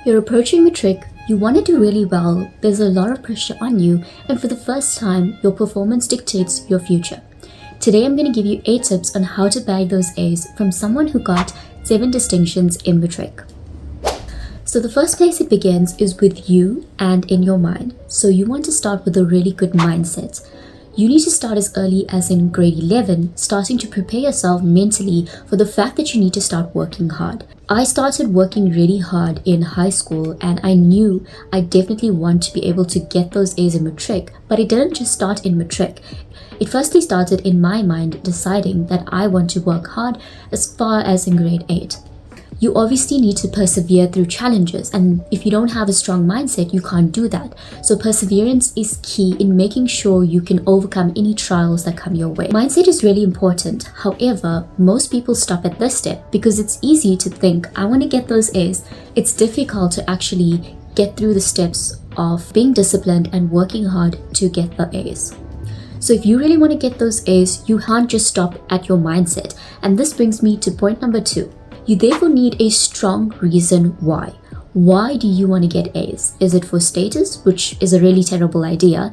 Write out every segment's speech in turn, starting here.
You're approaching Matric, you want to do really well, there's a lot of pressure on you, and for the first time, your performance dictates your future. Today I'm going to give you 8 tips on how to bag those A's from someone who got 7 distinctions in Matric. So the first place it begins is with you and in your mind. So you want to start with a really good mindset. You need to start as early as in grade 11, starting to prepare yourself mentally for the fact that you need to start working hard. I started working really hard in high school and I knew I definitely want to be able to get those A's in Matric, but it didn't just start in Matric. It firstly started in my mind deciding that I want to work hard as far as in grade 8. You obviously need to persevere through challenges, and if you don't have a strong mindset, you can't do that. So perseverance is key in making sure you can overcome any trials that come your way. Mindset is really important. However, most people stop at this step because it's easy to think, I want to get those A's. It's difficult to actually get through the steps of being disciplined and working hard to get the A's. So if you really want to get those A's, you can't just stop at your mindset. And this brings me to point number 2. You therefore need a strong reason why. Why do you want to get A's? Is it for status, which is a really terrible idea?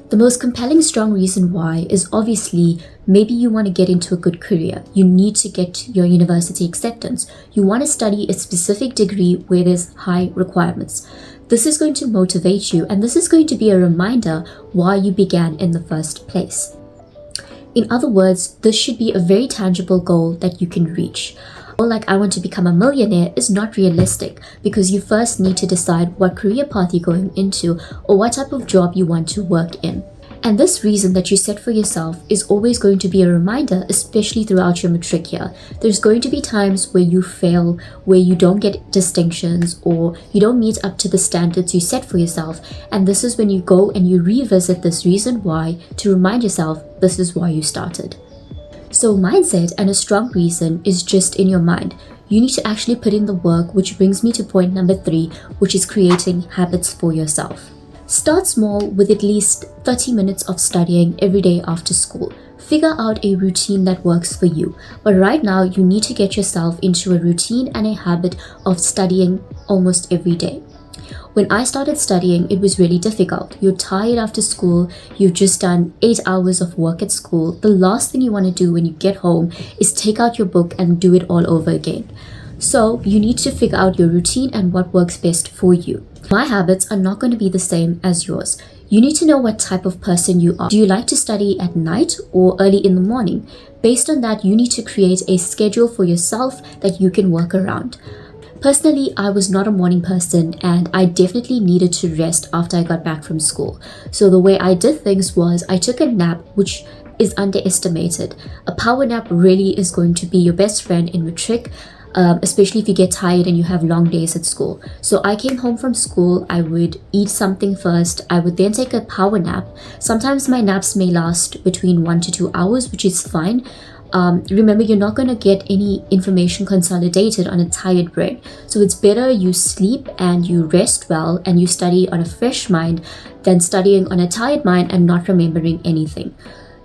The most compelling strong reason why is obviously maybe you want to get into a good career. You need to get your university acceptance. You want to study a specific degree where there's high requirements. This is going to motivate you, and this is going to be a reminder why you began in the first place. In other words, this should be a very tangible goal that you can reach. Like I want to become a millionaire is not realistic because you first need to decide what career path you're going into or what type of job you want to work in. And this reason that you set for yourself is always going to be a reminder, especially throughout your Matric year. There's going to be times where you fail, where you don't get distinctions or you don't meet up to the standards you set for yourself. And this is when you go and you revisit this reason why to remind yourself this is why you started. So mindset and a strong reason is just in your mind. You need to actually put in the work, which brings me to point number 3, which is creating habits for yourself. Start small with at least 30 minutes of studying every day after school. Figure out a routine that works for you. But right now, you need to get yourself into a routine and a habit of studying almost every day. When I started studying, it was really difficult. You're tired after school, you've just done 8 hours of work at school. The last thing you want to do when you get home is take out your book and do it all over again. So you need to figure out your routine and what works best for you. My habits are not going to be the same as yours. You need to know what type of person you are. Do you like to study at night or early in the morning? Based on that, you need to create a schedule for yourself that you can work around. Personally, I was not a morning person and I definitely needed to rest after I got back from school. So the way I did things was I took a nap, which is underestimated. A power nap really is going to be your best friend in Matric, especially if you get tired and you have long days at school. So I came home from school, I would eat something first, I would then take a power nap. Sometimes my naps may last between 1 to 2 hours, which is fine. Remember, you're not going to get any information consolidated on a tired brain. So it's better you sleep and you rest well and you study on a fresh mind than studying on a tired mind and not remembering anything.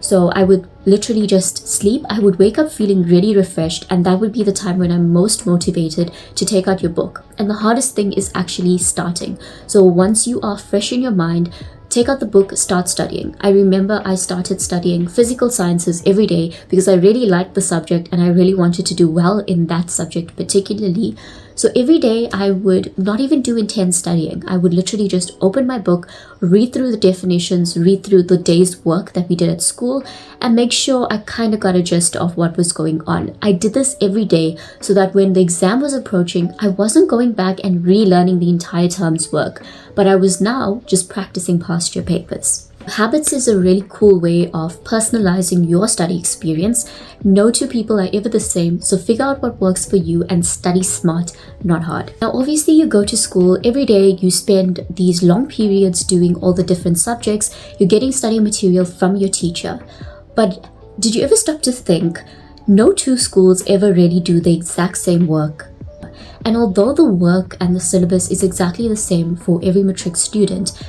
So I would literally just sleep. I would wake up feeling really refreshed, and that would be the time when I'm most motivated to take out your book. And the hardest thing is actually starting. So once you are fresh in your mind, take out the book, start studying. I remember I started studying physical sciences every day because I really liked the subject and I really wanted to do well in that subject particularly. So every day I would not even do intense studying. I would literally just open my book, read through the definitions, read through the day's work that we did at school, and make sure I kind of got a gist of what was going on. I did this every day so that when the exam was approaching, I wasn't going back and relearning the entire term's work, but I was now just practicing past year papers. Habits is a really cool way of personalizing your study experience. No two people are ever the same, so figure out what works for you and study smart, not hard. Now obviously you go to school every day, you spend these long periods doing all the different subjects, you're getting study material from your teacher. But did you ever stop to think, no two schools ever really do the exact same work? And although the work and the syllabus is exactly the same for every Matric student,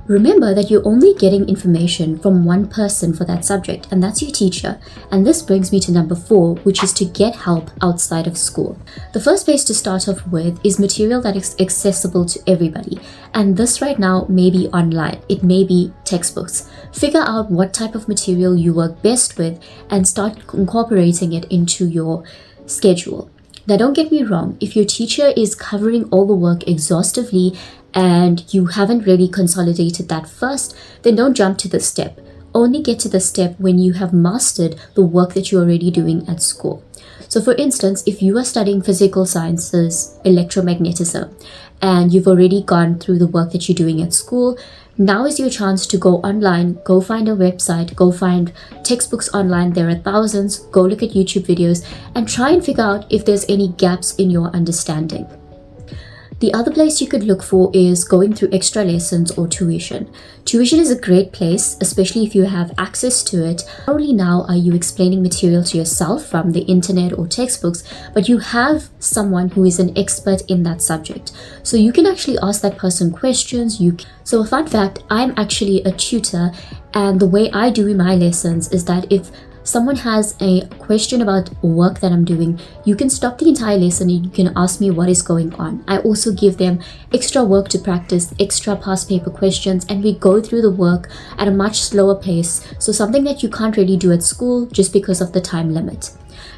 Remember that you're only getting information from one person for that subject, and that's your teacher. And this brings me to number 4, which is to get help outside of school. The first place to start off with is material that is accessible to everybody. And this right now may be online. It may be textbooks. Figure out what type of material you work best with and start incorporating it into your schedule. Now, don't get me wrong, if your teacher is covering all the work exhaustively and you haven't really consolidated that first, then don't jump to this step. Only get to the step when you have mastered the work that you're already doing at school. So for instance, if you are studying physical sciences, electromagnetism, and you've already gone through the work that you're doing at school, now is your chance to go online, go find a website, go find textbooks online. There are thousands. Go look at YouTube videos and try and figure out if there's any gaps in your understanding. The other place you could look for is going through extra lessons or tuition. Tuition is a great place, especially if you have access to it. Not only now are you explaining material to yourself from the internet or textbooks, but you have someone who is an expert in that subject. So you can actually ask that person questions. So a fun fact, I'm actually a tutor, and the way I do my lessons is that if someone has a question about work that I'm doing, you can stop the entire lesson and you can ask me what is going on. I also give them extra work to practice, extra past paper questions, and we go through the work at a much slower pace. So something that you can't really do at school just because of the time limit.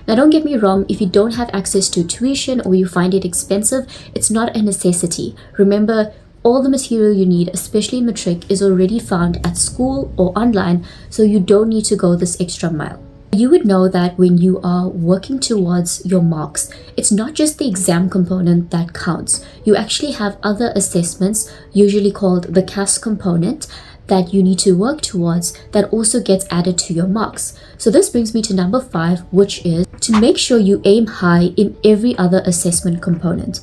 Now, don't get me wrong, if you don't have access to tuition or you find it expensive, it's not a necessity. Remember, all the material you need, especially Matric, is already found at school or online, so you don't need to go this extra mile. You would know that when you are working towards your marks, it's not just the exam component that counts. You actually have other assessments, usually called the CAS component, that you need to work towards that also gets added to your marks. So this brings me to number 5, which is to make sure you aim high in every other assessment component.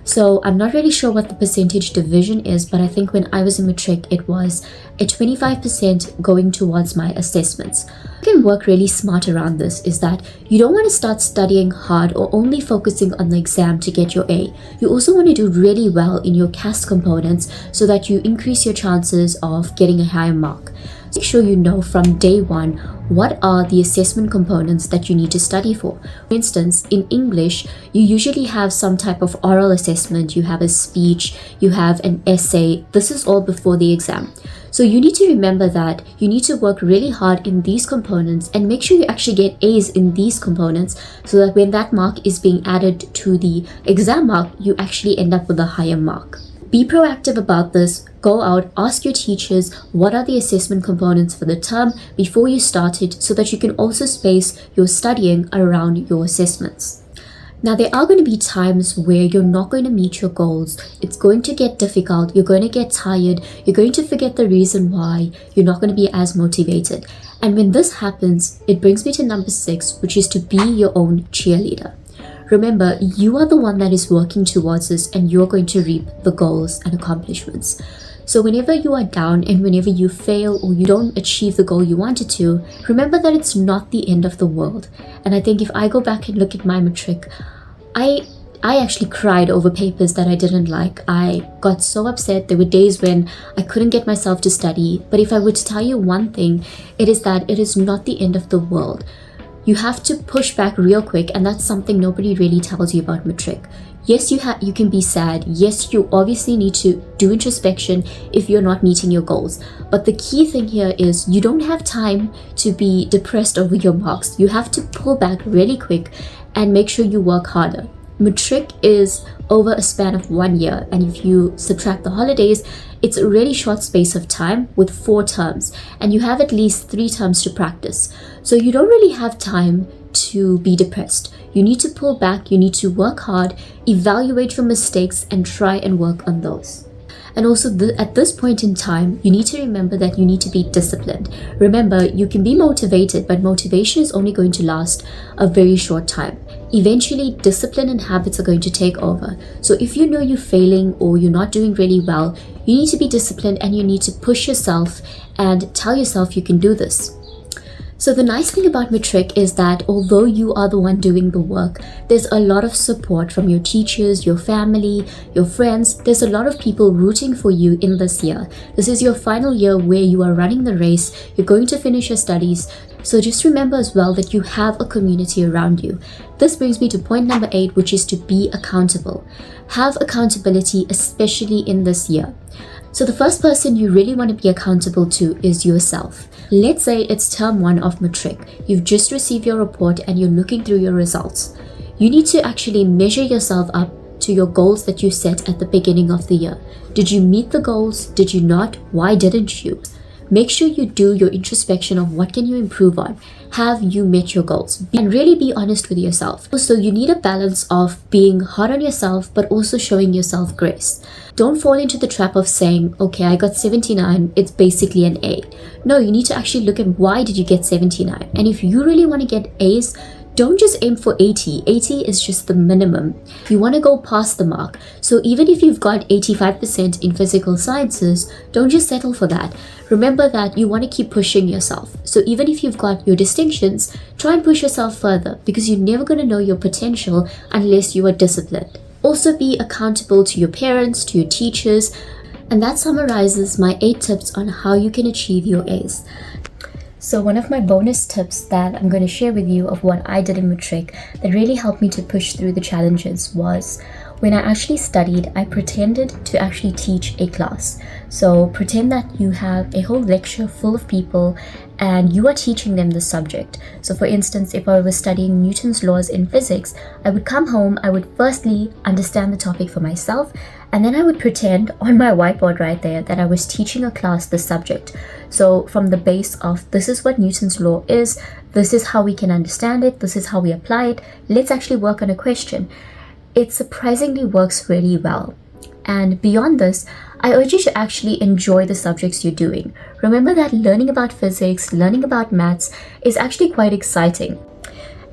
So I'm not really sure what the percentage division is, but I think when I was in Matric, it was a 25% going towards my assessments. You can work really smart around this is that you don't want to start studying hard or only focusing on the exam to get your A. You also want to do really well in your CAS components so that you increase your chances of getting a higher mark. Make sure you know from day one what are the assessment components that you need to study for. For instance, in English, you usually have some type of oral assessment, you have a speech, you have an essay. This is all before the exam. So you need to remember that you need to work really hard in these components and make sure you actually get A's in these components so that when that mark is being added to the exam mark, you actually end up with a higher mark. Be proactive about this. Go out, ask your teachers what are the assessment components for the term before you start it so that you can also space your studying around your assessments. Now, there are going to be times where you're not going to meet your goals. It's going to get difficult. You're going to get tired. You're going to forget the reason why you're not going to be as motivated. And when this happens, it brings me to number 6, which is to be your own cheerleader. Remember, you are the one that is working towards this and you're going to reap the goals and accomplishments. So whenever you are down and whenever you fail or you don't achieve the goal you wanted to, remember that it's not the end of the world. And I think if I go back and look at my Matric, I actually cried over papers that I didn't like. I got so upset. There were days when I couldn't get myself to study. But if I were to tell you one thing, it is that it is not the end of the world. You have to push back real quick, and that's something nobody really tells you about Matric. Yes, you can be sad. Yes, you obviously need to do introspection if you're not meeting your goals. But the key thing here is you don't have time to be depressed over your marks. You have to pull back really quick and make sure you work harder. Matric is over a span of 1 year, and if you subtract the holidays, it's a really short space of time with 4 terms, and you have at least 3 terms to practice. So you don't really have time to be depressed. You need to pull back, you need to work hard, evaluate your mistakes, and try and work on those. And also at this point in time, you need to remember that you need to be disciplined. Remember, you can be motivated, but motivation is only going to last a very short time. Eventually, discipline and habits are going to take over. So if you know you're failing or you're not doing really well, you need to be disciplined and you need to push yourself and tell yourself you can do this. So the nice thing about Matric is that although you are the one doing the work, there's a lot of support from your teachers, your family, your friends. There's a lot of people rooting for you in this year. This is your final year where you are running the race. You're going to finish your studies. So just remember as well that you have a community around you. This brings me to point number 8, which is to be accountable. Have accountability, especially in this year. So the first person you really want to be accountable to is yourself. Let's say it's term 1 of Matric. You've just received your report and you're looking through your results. You need to actually measure yourself up to your goals that you set at the beginning of the year. Did you meet the goals? Did you not? Why didn't you? Make sure you do your introspection of what can you improve on. Have you met your goals? And really be honest with yourself. So you need a balance of being hard on yourself but also showing yourself grace. Don't fall into the trap of saying, okay, I got 79, it's basically an A. No, you need to actually look at why did you get 79. And if you really want to get A's, don't just aim for 80. 80 is just the minimum. You want to go past the mark. So even if you've got 85% in physical sciences, don't just settle for that. Remember that you want to keep pushing yourself. So even if you've got your distinctions, try and push yourself further because you're never going to know your potential unless you are disciplined. Also be accountable to your parents, to your teachers. And that summarizes my 8 tips on how you can achieve your A's. So one of my bonus tips that I'm going to share with you of what I did in Matric that really helped me to push through the challenges was when I actually studied, I pretended to actually teach a class. So pretend that you have a whole lecture full of people and you are teaching them the subject. So for instance, if I was studying Newton's laws in physics, I would come home, I would firstly understand the topic for myself, and then I would pretend on my whiteboard right there that I was teaching a class the subject. So from the base of this is what Newton's law is, this is how we can understand it, this is how we apply it, let's actually work on a question. It surprisingly works really well. And beyond this, I urge you to actually enjoy the subjects you're doing. Remember that learning about physics, learning about maths is actually quite exciting.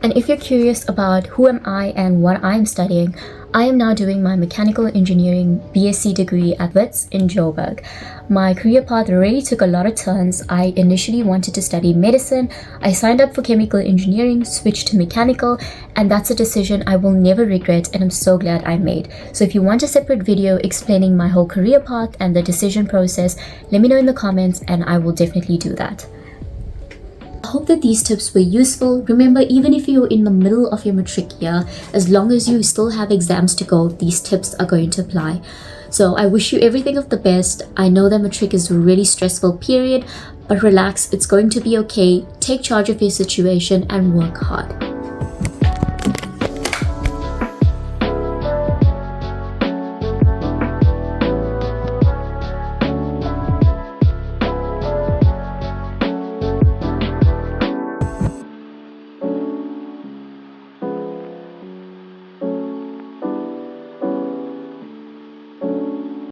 And if you're curious about who am I and what I'm studying, I am now doing my mechanical engineering BSc degree at Wits in Joburg. My career path really took a lot of turns. I initially wanted to study medicine. I signed up for chemical engineering, switched to mechanical, and that's a decision I will never regret and I'm so glad I made. So if you want a separate video explaining my whole career path and the decision process, let me know in the comments and I will definitely do that. I hope that these tips were useful. Remember, even if you're in the middle of your Matric year, as long as you still have exams to go, these tips are going to apply. So I wish you everything of the best. I know that Matric is a really stressful period, but relax, it's going to be okay. Take charge of your situation and work hard.